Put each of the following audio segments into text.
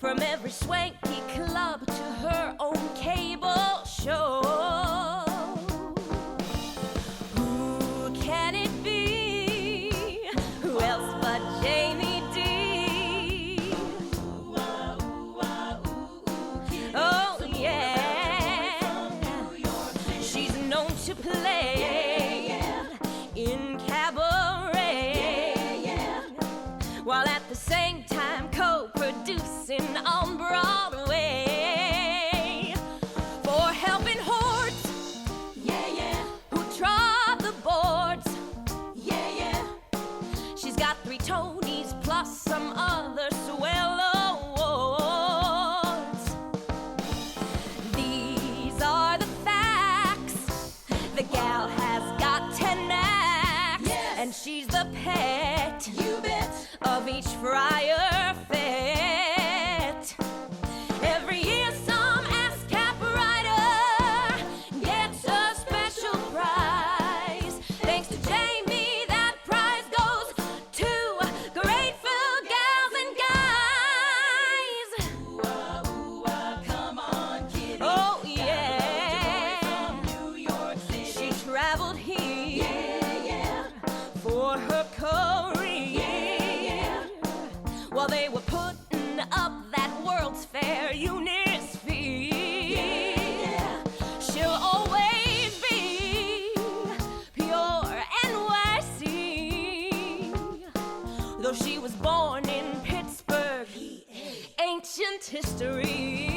From every swanky club to her own cable show. Who can it be? Who else but Jamie D? Oh yeah, she's known to play in cabaret, while at the same time co-producing on Broadway for helping hordes, who trod the boards, she's got 3 Tonys plus some other swell awards. These are the facts. The gal has got 10 acts, and she's the pet, you bet, of each Friar Fete. Every year some ASCAP writer gets a special prize. Thanks to Jamie, that prize goes to grateful gals and guys. Come on, kitty. Oh yeah, New York City. She traveled here for her career, while they were putting up that World's Fair Unisphere. She'll always be pure NYC, though she was born in Pittsburgh, ancient history.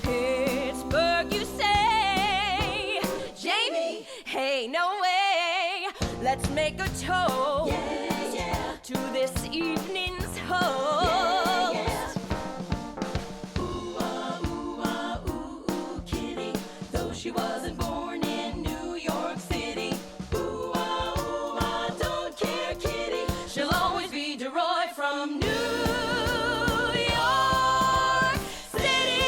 Pittsburgh, you say? Jamie? Hey, no way. Let's make a toast to this evening's host. Ooh, kitty, though she wasn't born in New York City. Ooh, don't care, kitty, she'll always be deRoy from New York City.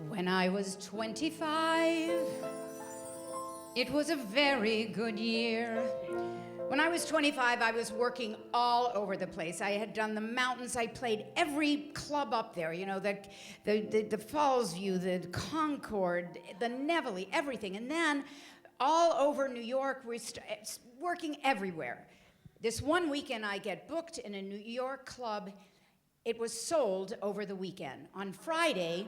When I was 25, it was a very good year. When I was 25, I was working all over the place. I had done the mountains. I played every club up there, you know, the Falls View, the Concord, the Nevele, everything. And then all over New York, we're working everywhere. This one weekend, I get booked in a New York club. It was sold over the weekend. On Friday,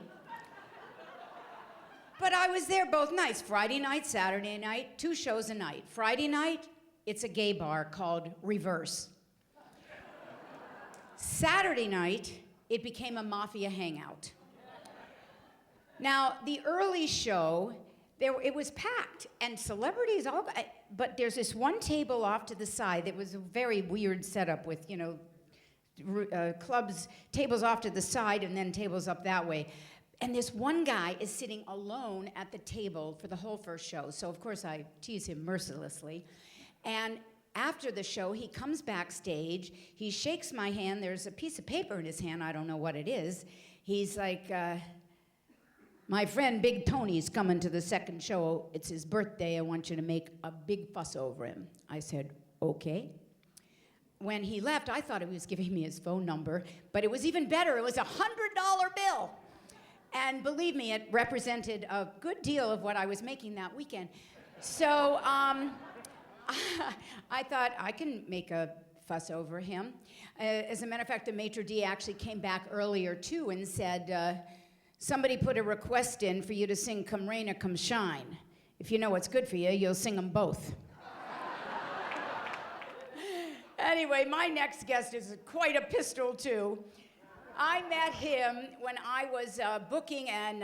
but I was there both nights, Friday night, Saturday night, 2 shows a night. Friday night, it's a gay bar called Reverse. Saturday night, it became a mafia hangout. Now, the early show, it was packed, and celebrities all, but there's this one table off to the side that was a very weird setup with, you know, clubs, tables off to the side and then tables up that way. And this one guy is sitting alone at the table for the whole first show. So, of course, I tease him mercilessly. And after the show, he comes backstage. He shakes my hand. There's a piece of paper in his hand. I don't know what it is. He's like, my friend Big Tony's coming to the second show. It's his birthday. I want you to make a big fuss over him. I said, okay. When he left, I thought he was giving me his phone number. But it was even better. It was a $100 bill. And believe me, it represented a good deal of what I was making that weekend. So I thought I can make a fuss over him. As a matter of fact, the maitre d' actually came back earlier, too, and said, somebody put a request in for you to sing Come Rain or Come Shine. If you know what's good for you, you'll sing them both. Anyway, my next guest is quite a pistol, too. I met him when I was booking and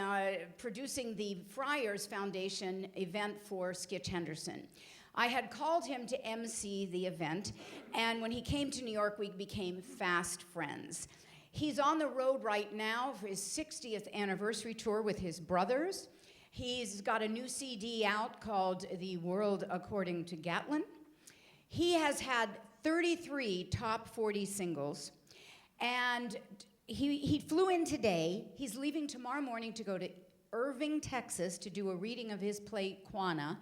producing the Friars Foundation event for Skitch Henderson. I had called him to MC the event, and when he came to New York, we became fast friends. He's on the road right now for his 60th anniversary tour with his brothers. He's got a new CD out called The World According to Gatlin. He has had 33 top 40 singles, and he flew in today. He's leaving tomorrow morning to go to Irving, Texas, to do a reading of his play Quanah.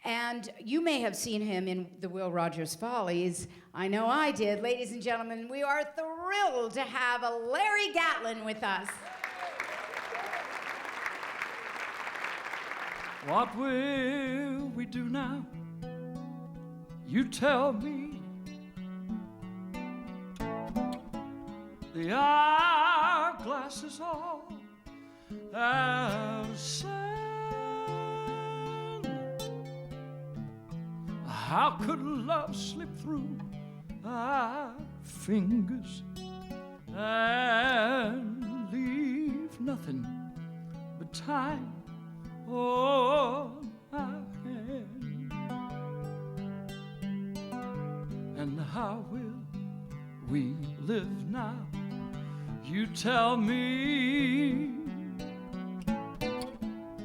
And you may have seen him in the Will Rogers Follies. I know I did. Ladies and gentlemen, we are thrilled to have a Larry Gatlin with us. What will we do now? You tell me. The hourglass is all out of sand. How could love slip through our fingers and leave nothing but time on our hand? And how will we live now? You tell me.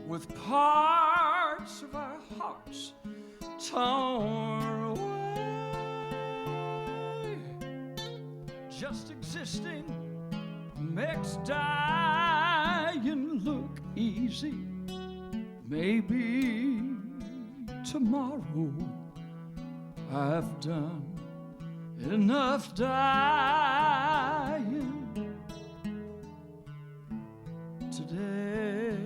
With parts of our hearts torn away, just existing makes dying look easy. Maybe tomorrow I've done enough dying today.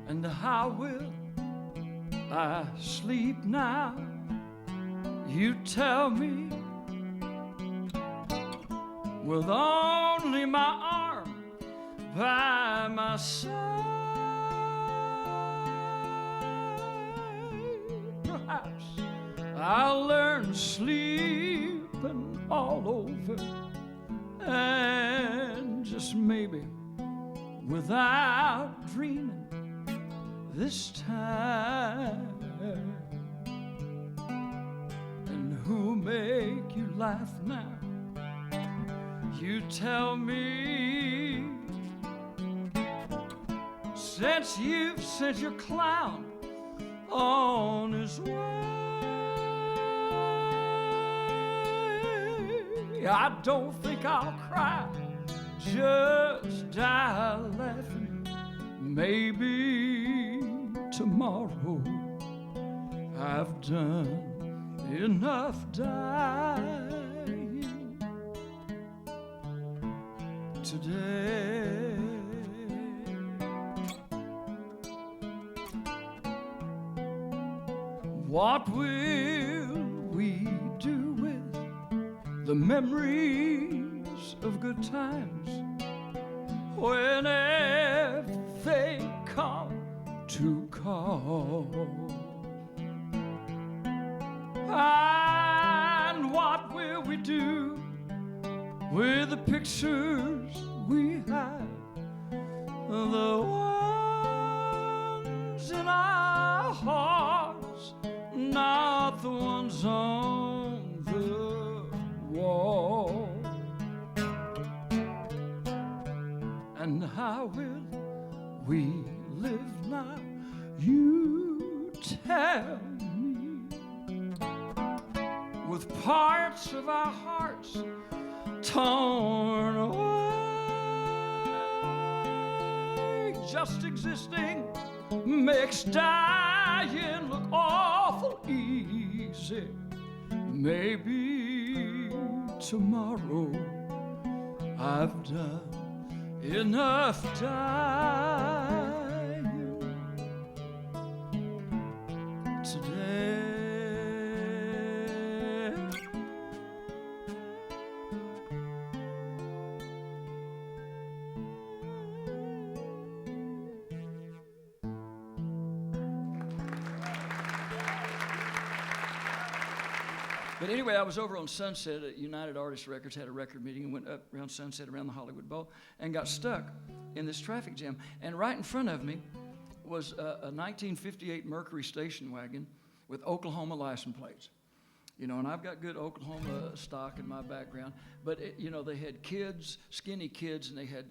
And how will I sleep now? You tell me. With only my arm by my side, perhaps I'll learn sleeping all over, and just maybe without dreaming this time. And who'll make you laugh now? You tell me. Since you've sent your clown on his way, I don't think I'll cry, just die laughing. Maybe tomorrow I've done enough dying today. What will we do with the memories of good times whenever they come to call? And what will we do with the pictures we have, the ones in our hearts, not the ones on the wall? And how will we live now? You tell me. With parts of our hearts torn away, just existing makes dying look awful easy. Maybe tomorrow I've done enough dying today. But anyway, I was over on Sunset at United Artists Records, had a record meeting, and went up around Sunset, around the Hollywood Bowl, and got stuck in this traffic jam. And right in front of me was a 1958 Mercury station wagon with Oklahoma license plates. You know, and I've got good Oklahoma stock in my background, but you know, they had kids, skinny kids, and they had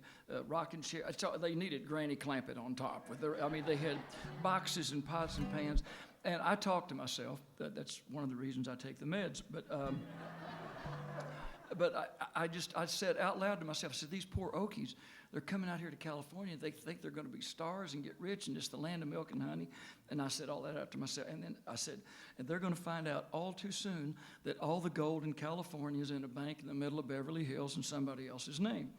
rocking chairs. So they needed Granny Clampett on top with their, I mean, they had boxes and pots and pans. And I talk to myself. That's one of the reasons I take the meds. But I said out loud to myself, I said, these poor Okies, they're coming out here to California. They think they're going to be stars and get rich and just the land of milk and honey. And I said all that out to myself. And then I said, and they're going to find out all too soon that all the gold in California is in a bank in the middle of Beverly Hills in somebody else's name.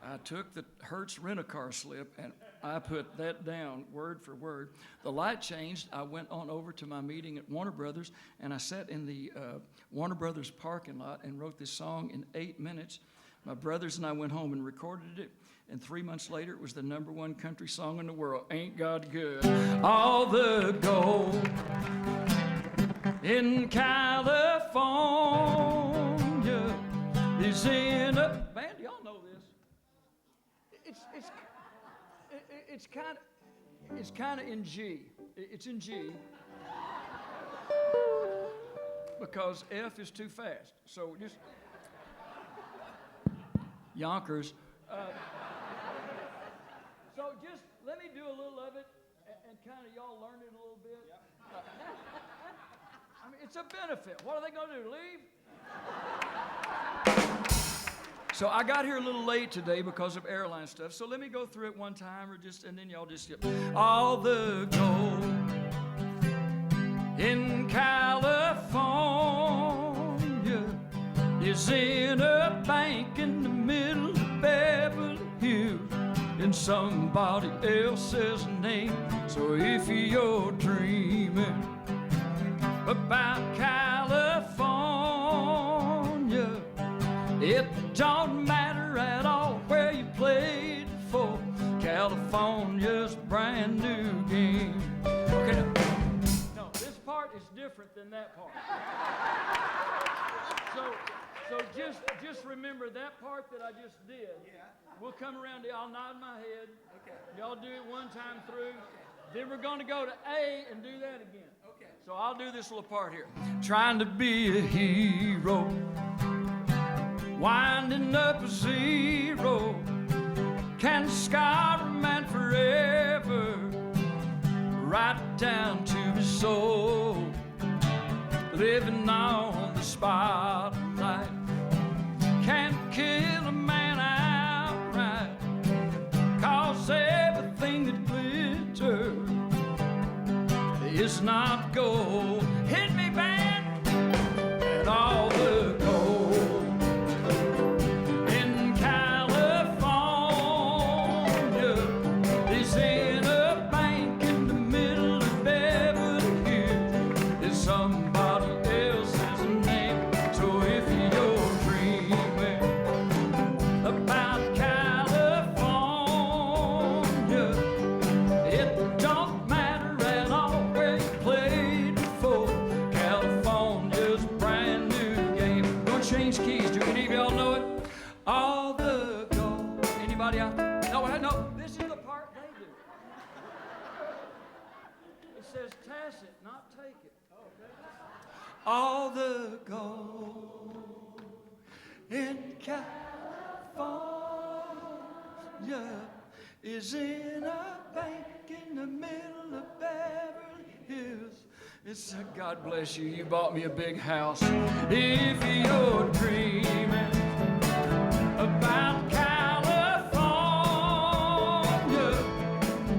I took the Hertz rent-a-car slip and I put that down word for word. The light changed. I went on over to my meeting at Warner Brothers and I sat in the Warner Brothers parking lot and wrote this song in 8 minutes. My brothers and I went home and recorded it. And 3 months later, it was the #1 country song in the world. Ain't God good? All the gold in California is in a band. Y'all know this. It's kind of in G. It's in G because F is too fast. So just Yonkers. So just let me do a little of it and kind of y'all learn it a little bit. I mean, it's a benefit. What are they going to do, leave? So I got here a little late today because of airline stuff. So let me go through it one time and then y'all just skip. All the gold in California is in a bank in the middle of Beverly Hills in somebody else's name. So if you're dreaming about California, it don't matter at all where you played for. California's brand new game. Okay, no, this part is different than that part. So just remember that part that I just did. Yeah. We'll come around to I'll nod my head. Okay. Y'all do it one time through. Okay. Then we're going to go to A and do that again. Okay. So I'll do this little part here. Trying to be a hero, winding up a zero, can scar a man forever, right down to his soul, living on the spotlight, can't kill a man outright, 'cause everything that glitters is not gold. Hit me, band, and all the gold in California is in a bank in the middle of Beverly Hills. It's somebody else's name. So if you're dreaming about California, it don't matter at all where you played before. California's brand new game. Don't change keys. Do any of y'all know it? All the gold. Anybody out there? No, this is the part they do. It says tacit, not take it. All the gold in California is in a bank in the middle of Beverly Hills. It's God bless you. You bought me a big house. If you're dreaming about California,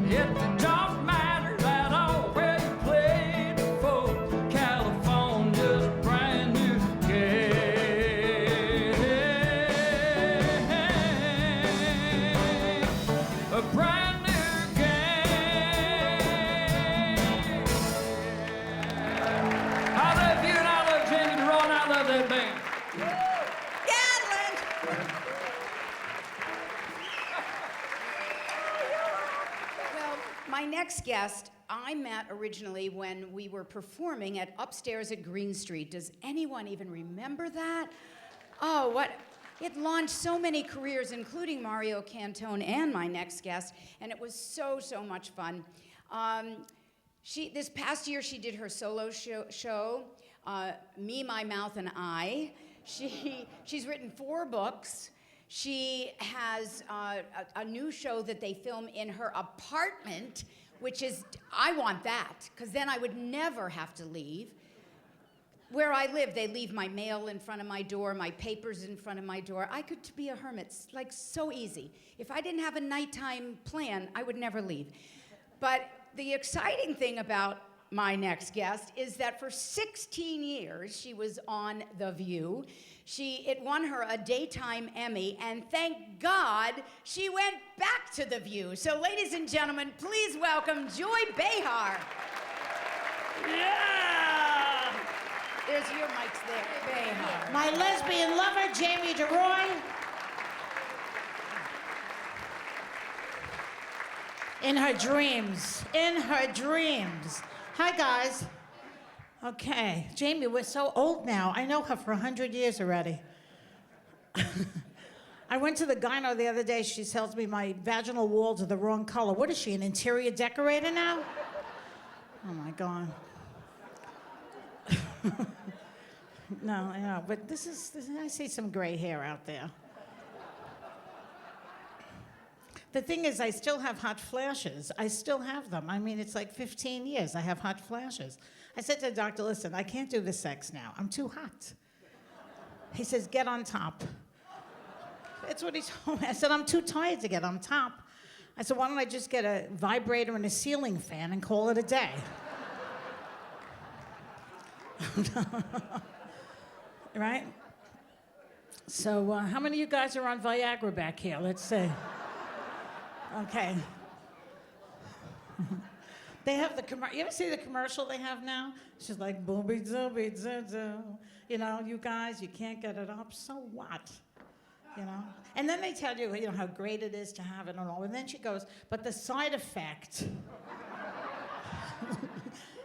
it don't matter at all where you played before. California's brand new game. A brand new game. I love you and I love Jamie DeRoy and I love that band. Gatlin! Well, my next guest, I met originally when we were performing at Upstairs at Green Street. Does anyone even remember that? Oh, what? It launched so many careers, including Mario Cantone and my next guest, and it was so much fun. This past year, she did her solo show, Me, My Mouth, and I. She's written 4 books. She has a new show that they film in her apartment, which is, I want that, because then I would never have to leave. Where I live, they leave my mail in front of my door, my papers in front of my door. I could be a hermit, like so easy. If I didn't have a nighttime plan, I would never leave. But the exciting thing about my next guest is that for 16 years, she was on The View. It won her a daytime Emmy, and thank God she went back to The View. So ladies and gentlemen, please welcome Joy Behar. Yeah! There's your mics there, Behar. My lesbian lover, Jamie deRoy. In her dreams. In her dreams. Hi, guys. Okay. Jamie, we're so old now. I know her for 100 years already. I went to the gyno the other day. She tells me my vaginal walls are the wrong color. What is she, an interior decorator now? Oh, my God. No, I know, but I see some gray hair out there. The thing is, I still have hot flashes. I still have them. I mean, it's like 15 years I have hot flashes. I said to the doctor, listen, I can't do the sex now. I'm too hot. He says, get on top. That's what he told me. I said, I'm too tired to get on top. I said, why don't I just get a vibrator and a ceiling fan and call it a day? Right? So how many of you guys are on Viagra back here? Let's see. Okay. They have the commercial. You ever see the commercial they have now? She's like, booby zooby zoo. You know, you guys, you can't get it up. So what? You know? And then they tell you, how great it is to have it and all. And then she goes, but the side effect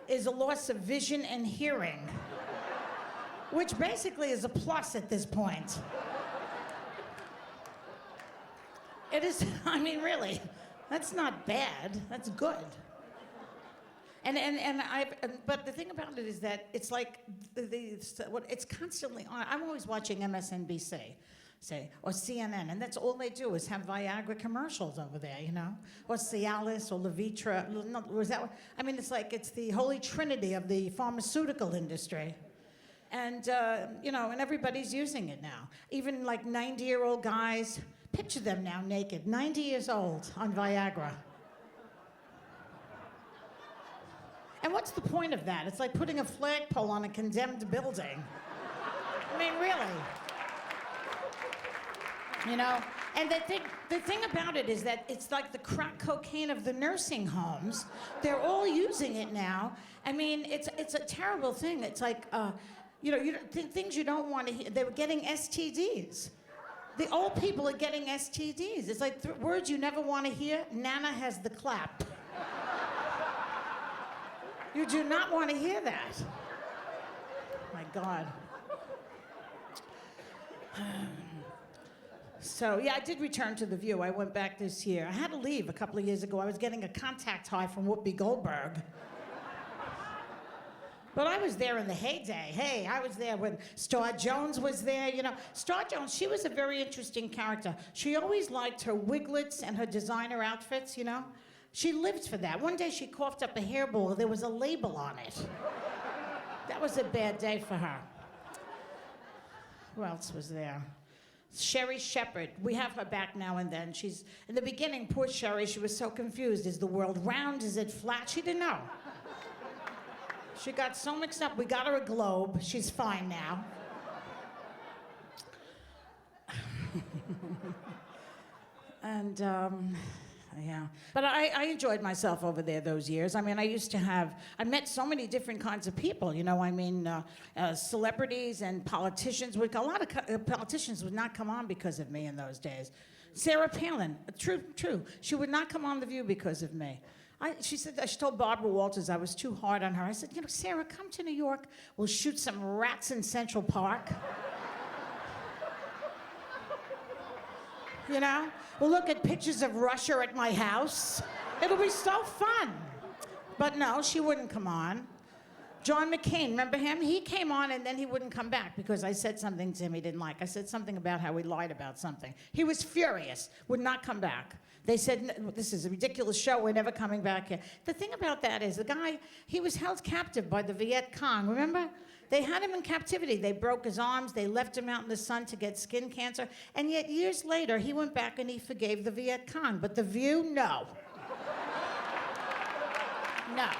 is a loss of vision and hearing, which basically is a plus at this point. It is, I mean, really, that's not bad, that's good. But the thing about it is that it's like, it's constantly on. I'm always watching MSNBC, or CNN, and that's all they do is have Viagra commercials over there, or Cialis or Levitra. I mean, it's like, it's the holy trinity of the pharmaceutical industry. And, and everybody's using it now. Even like 90-year-old guys, picture them now naked, 90 years old on Viagra. And what's the point of that? It's like putting a flagpole on a condemned building. I mean, really. And the thing about it is that it's like the crack cocaine of the nursing homes. They're all using it now. I mean, it's a terrible thing. It's like, things you don't want to hear. They were getting STDs. The old people are getting STDs. It's like words you never want to hear. Nana has the clap. You do not want to hear that. My God. So, yeah, I did return to The View. I went back this year. I had to leave a couple of years ago. I was getting a contact high from Whoopi Goldberg. But I was there in the heyday. Hey, I was there when Star Jones was there, Star Jones, she was a very interesting character. She always liked her wiglets and her designer outfits, She lived for that. One day she coughed up a hairball. There was a label on it. That was a bad day for her. Who else was there? Sherry Shepherd. We have her back now and then. She's, in the beginning, poor Sherry, she was so confused. Is the world round? Is it flat? She didn't know. She got so mixed up. We got her a globe. She's fine now. And, yeah. But I enjoyed myself over there those years. I mean, I met so many different kinds of people, celebrities and politicians. A lot of politicians would not come on because of me in those days. Sarah Palin, true. She would not come on The View because of me. She told Barbara Walters I was too hard on her. I said, Sarah, come to New York. We'll shoot some rats in Central Park. We'll look at pictures of Russia at my house. It'll be so fun. But no, she wouldn't come on. John McCain, remember him? He came on and then he wouldn't come back because I said something to him he didn't like. I said something about how he lied about something. He was furious, would not come back. They said, this is a ridiculous show, we're never coming back here. The thing about that is the guy, he was held captive by the Viet Cong, remember? They had him in captivity. They broke his arms, they left him out in the sun to get skin cancer, and yet years later, he went back and he forgave the Viet Cong. But The View, no. No.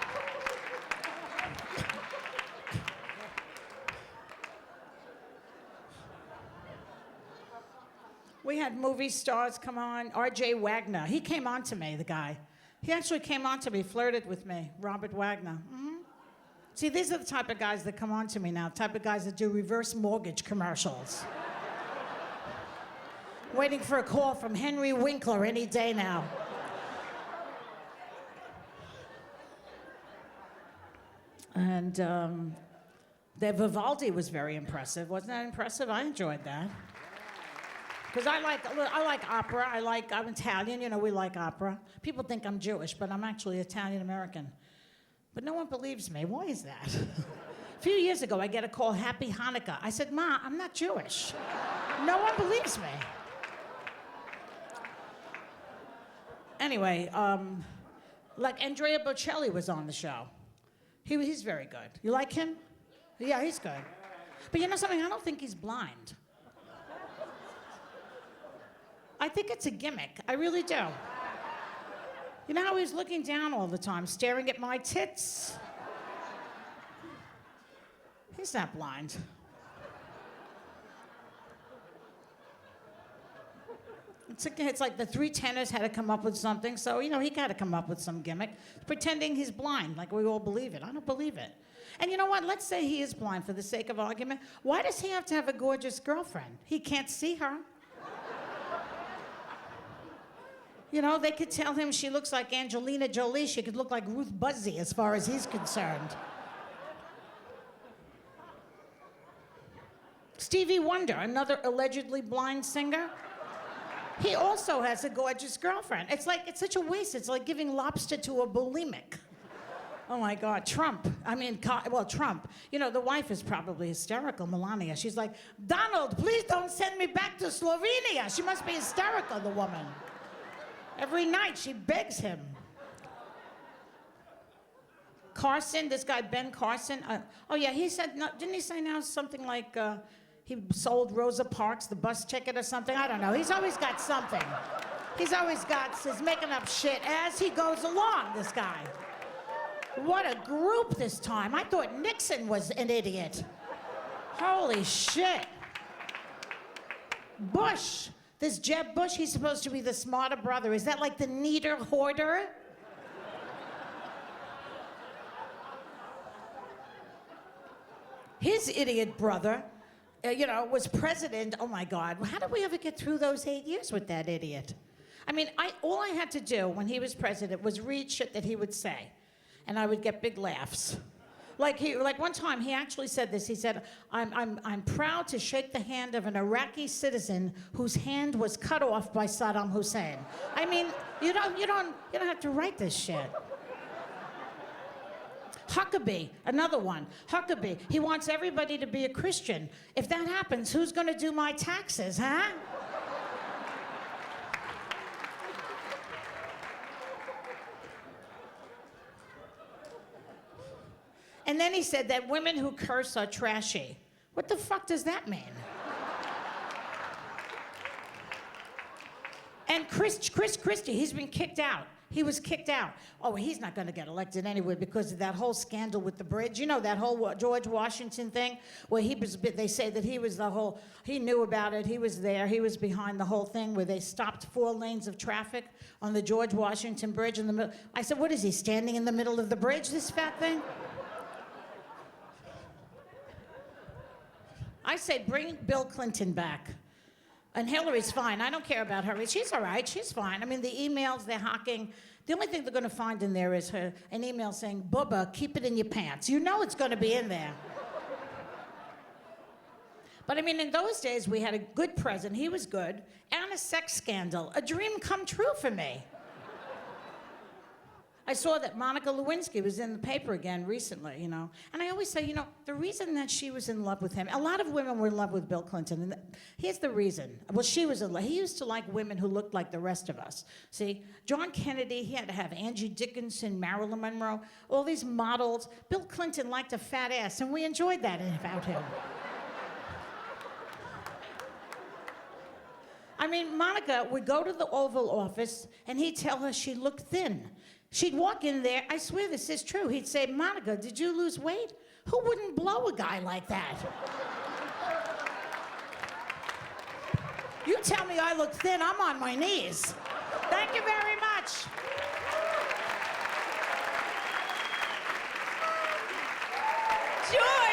We had movie stars come on. R.J. Wagner. He came on to me, the guy. He actually came on to me, flirted with me. Robert Wagner. Mm-hmm. See, these are the type of guys that come on to me now, the type of guys that do reverse mortgage commercials. Waiting for a call from Henry Winkler any day now. And the Vivaldi was very impressive. Wasn't that impressive? I enjoyed that. Because I like opera. I'm Italian, you know, we like opera. People think I'm Jewish, but I'm actually Italian-American. But no one believes me. Why is that? A few years ago, I get a call, Happy Hanukkah. I said, Ma, I'm not Jewish. No one believes me. Anyway, like Andrea Bocelli was on the show. He's very good. You like him? Yeah, he's good. But you know something? I don't think he's blind. I think it's a gimmick. I really do. You know how he's looking down all the time, staring at my tits? He's not blind. It's like the three tenors had to come up with something, so, you know, he got to come up with some gimmick, pretending he's blind, like we all believe it. I don't believe it. And you know what? Let's say he is blind for the sake of argument. Why does he have to have a gorgeous girlfriend? He can't see her. You know, they could tell him she looks like Angelina Jolie. She could look like Ruth Buzzy as far as he's concerned. Stevie Wonder, another allegedly blind singer. He also has a gorgeous girlfriend. It's such a waste. It's like giving lobster to a bulimic. Oh my God, Trump. Trump. You know, the wife is probably hysterical, Melania. She's like, Donald, please don't send me back to Slovenia. She must be hysterical, the woman. Every night she begs him. Carson, this guy Ben Carson. He said, no, didn't he say now something like he sold Rosa Parks the bus ticket or something? I don't know. He's always got something. He's making up shit as he goes along, this guy. What a group this time. I thought Nixon was an idiot. Holy shit. Bush. This Jeb Bush, he's supposed to be the smarter brother. Is that like the neater hoarder? His idiot brother, was president. Oh my God, how did we ever get through those 8 years with that idiot? I mean, all I had to do when he was president was read shit that he would say, and I would get big laughs. Like one time, he actually said this. He said, I'm proud to shake the hand of an Iraqi citizen whose hand was cut off by Saddam Hussein. I mean, you don't have to write this shit. Huckabee, another one. Huckabee, he wants everybody to be a Christian. If that happens, who's going to do my taxes, huh? And then he said that women who curse are trashy. What the fuck does that mean? And Chris Christie, he's been kicked out. He was kicked out. Oh, he's not going to get elected anyway because of that whole scandal with the bridge. You know, that whole George Washington thing where they say that he knew about it. He was there. He was behind the whole thing where they stopped 4 lanes of traffic on the George Washington Bridge in the middle. I said, what is he, standing in the middle of the bridge, this fat thing? I say bring Bill Clinton back. And Hillary's fine. I don't care about her. She's all right. She's fine. I mean, the emails, they're hacking. The only thing they're going to find in there is an email saying, Bubba, keep it in your pants. You know it's going to be in there. But I mean, in those days, we had a good president. He was good. And a sex scandal. A dream come true for me. I saw that Monica Lewinsky was in the paper again recently, you know. And I always say, you know, the reason that she was in love with him, a lot of women were in love with Bill Clinton. And here's the reason. Well, she was in love. He used to like women who looked like the rest of us. See, John Kennedy, he had to have Angie Dickinson, Marilyn Monroe, all these models. Bill Clinton liked a fat ass, and we enjoyed that about him. I mean, Monica would go to the Oval Office, and he'd tell her she looked thin. She'd walk in there, I swear this is true, he'd say, Monica, did you lose weight? Who wouldn't blow a guy like that? You tell me I look thin, I'm on my knees. Thank you very much. George!